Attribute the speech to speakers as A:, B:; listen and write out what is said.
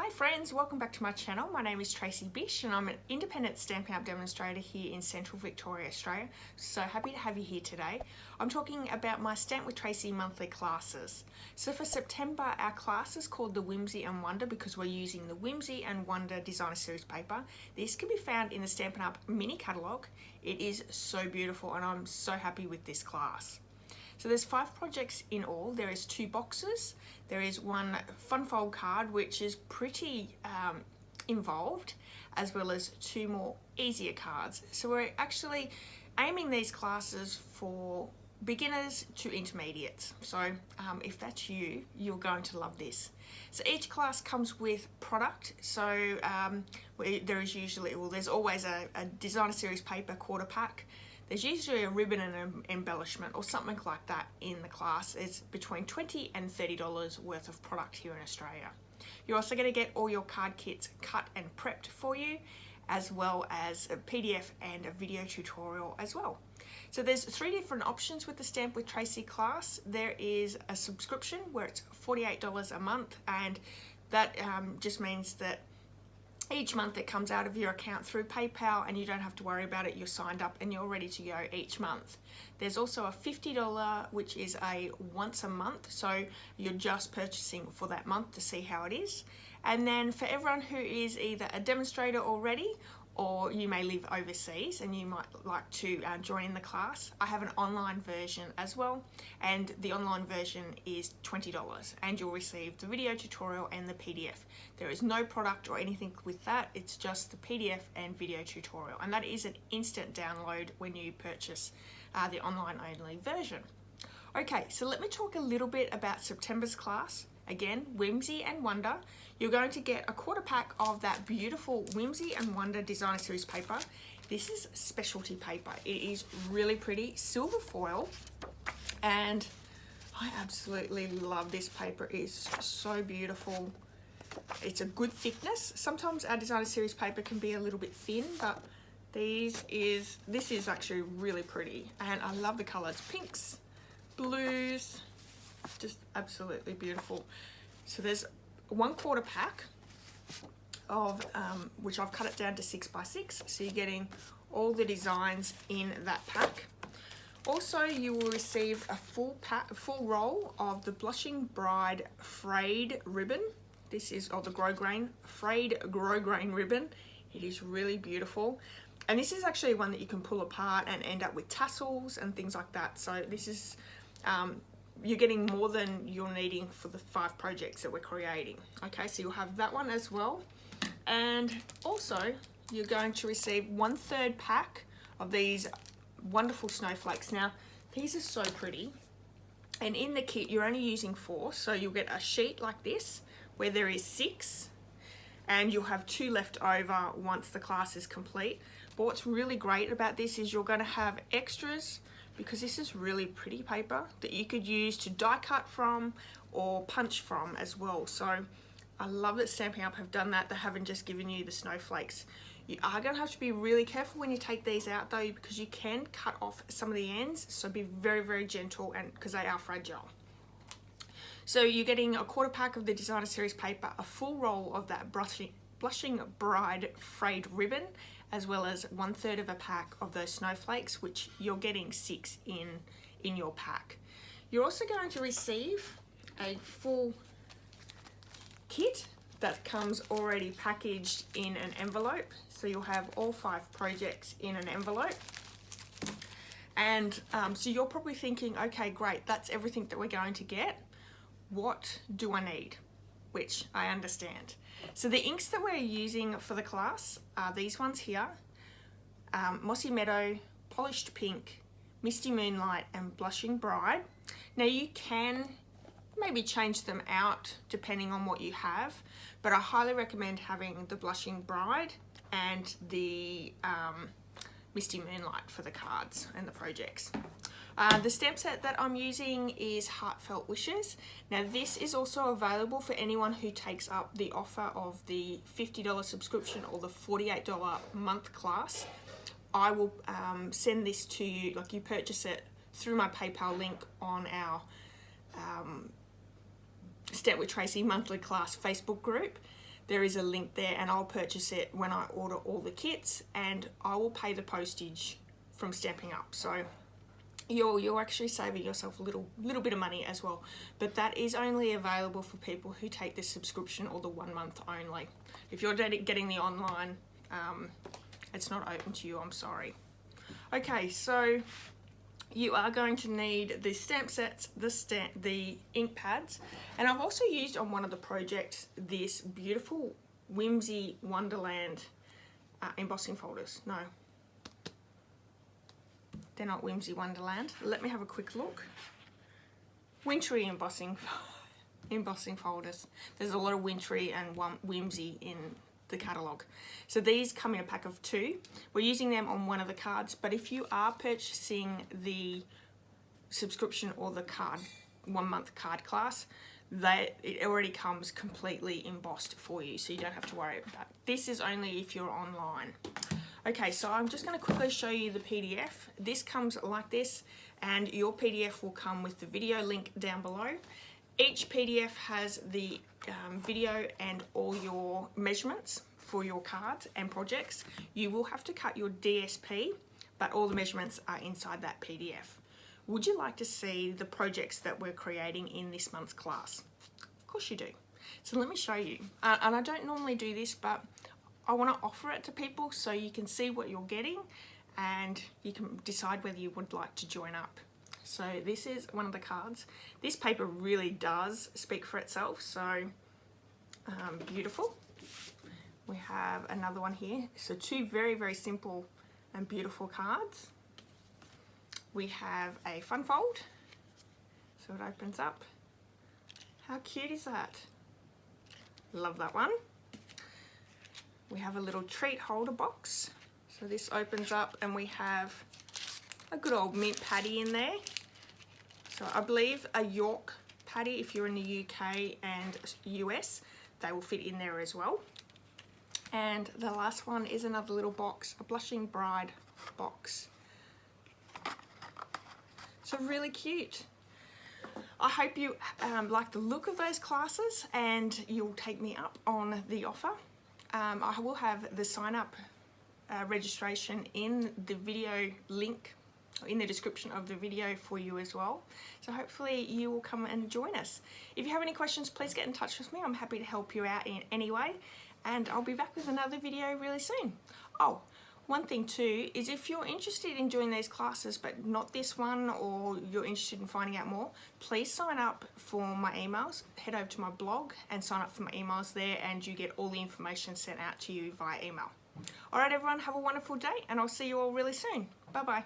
A: Hi friends, welcome back to my channel. My name is Tracy Bish and I'm an independent Stampin' Up demonstrator here in Central Victoria, Australia. So happy to have you here today. I'm talking about my Stamp with Tracy monthly classes. So for September, our class is called the Whimsy and Wonder because we're using the Whimsy and Wonder Designer Series paper. This can be found in the Stampin' Up mini catalogue. It is so beautiful and I'm so happy with this class. So there's 5 projects in all. There is 2 boxes. There is one fun fold card, which is pretty involved, as well as 2 more easier cards. So we're actually aiming these classes for beginners to intermediates. So if that's you, you're going to love this. So each class comes with product. So there is usually, well, there's always a Designer Series paper quarter pack. There's usually a ribbon and an embellishment or something like that in the class. It's between $20 and $30 worth of product here in Australia. You're also going to get all your card kits cut and prepped for you, as well as a PDF and a video tutorial as well. So there's 3 different options with the Stamp with Tracy class. There is a subscription where it's $48 a month, and that just means that each month it comes out of your account through PayPal and you don't have to worry about it. You're signed up and you're ready to go each month. There's also a $50, which is a once a month, so you're just purchasing for that month to see how it is. And then for everyone who is either a demonstrator already, or you may live overseas and you might like to join in the class, I have an online version as well, and the online version is $20 and you'll receive the video tutorial and the PDF. There is no product or anything with that, it's just the PDF and video tutorial, and that is an instant download when you purchase the online only version. Okay, so let me talk a little bit about September's class. Again, Whimsy and Wonder. You're going to get a quarter pack of that beautiful Whimsy and Wonder Designer Series paper. This is specialty paper. It is really pretty, silver foil, and I absolutely love this paper. It is so beautiful. It's a good thickness. Sometimes our Designer Series paper can be a little bit thin, but this is actually really pretty, and I love the colors. Pinks, blues, just absolutely beautiful. So there's 1/4 pack of which I've cut it down to 6x6, so you're getting all the designs in that pack. Also, you will receive a full roll of the Blushing Bride Frayed ribbon. This is of the Grosgrain Frayed Grosgrain ribbon. It is really beautiful, and this is actually one that you can pull apart and end up with tassels and things like that. So this is you're getting more than you're needing for the 5 projects that we're creating. Okay, so you'll have that one as well. And also, you're going to receive 1/3 pack of these wonderful snowflakes. Now, these are so pretty. And in the kit, you're only using 4. So you'll get a sheet like this, where there is 6. And you'll have 2 left over once the class is complete. But what's really great about this is you're going to have extras, because this is really pretty paper that you could use to die cut from or punch from as well. So I love that Stampin' Up have done that. They haven't just given you the snowflakes. You are going to have to be really careful when you take these out though, because you can cut off some of the ends, so be very, very gentle, and because they are fragile. So you're getting a 1/4 pack of the Designer Series paper, a full roll of that Blushing Bride Frayed ribbon, as well as 1/3 of a pack of those snowflakes, which you're getting 6 in your pack. You're also going to receive a full kit that comes already packaged in an envelope. So you'll have all 5 projects in an envelope. And so you're probably thinking, okay, great, that's everything that we're going to get. What do I need? Which I understand. So the inks that we're using for the class are these ones here. Mossy Meadow, Polished Pink, Misty Moonlight, and Blushing Bride. Now you can maybe change them out depending on what you have, but I highly recommend having the Blushing Bride and the Misty Moonlight for the cards and the projects. The stamp set that I'm using is Heartfelt Wishes. Now this is also available for anyone who takes up the offer of the $50 subscription or the $48 month class. I will send this to you, like you purchase it through my PayPal link on our Stamp with Tracy monthly class Facebook group. there is a link there, and I'll purchase it when I order all the kits, and I will pay the postage from Stampin' Up. So you're actually saving yourself a little bit of money as well. But that is only available for people who take the subscription or the 1 month only. If you're getting the online, it's not open to you, I'm sorry. Okay, so you are going to need the stamp sets, the ink pads, and I've also used on one of the projects this beautiful Whimsy Wonderland embossing folders. No, they're not Whimsy Wonderland. Let me have a quick look. Wintry embossing folders. There's a lot of wintry and whimsy in the catalogue. So these come in a pack of 2. We're using them on one of the cards, but if you are purchasing the subscription or the 1 month card class, it already comes completely embossed for you, so you don't have to worry about that. This is only if you're online. Okay, so I'm just going to quickly show you the PDF. This comes like this, and your PDF will come with the video link down below. Each PDF has the video and all your measurements for your cards and projects. You will have to cut your DSP, but all the measurements are inside that PDF. Would you like to see the projects that we're creating in this month's class? Of course you do. So let me show you. And I don't normally do this, but I want to offer it to people so you can see what you're getting and you can decide whether you would like to join up. So this is one of the cards. This paper really does speak for itself, so beautiful. We have another one here. So 2 very, very simple and beautiful cards. We have a fun fold. So it opens up. How cute is that? Love that one. We have a little treat holder box. So this opens up and we have a good old mint patty in there. So I believe a York patty, if you're in the UK and US, they will fit in there as well. And the last one is another little box, a blushing bride box. So really cute. I hope you like the look of those classes and you'll take me up on the offer. I will have the sign up registration in the video link, in the description of the video for you as well. So hopefully you will come and join us. If you have any questions, please get in touch with me. I'm happy to help you out in any way, and I'll be back with another video really soon. Oh, one thing too is if you're interested in doing these classes but not this one, or you're interested in finding out more, please sign up for my emails. Head over to my blog and sign up for my emails there, and you get all the information sent out to you via email. Alright everyone, have a wonderful day and I'll see you all really soon. Bye bye.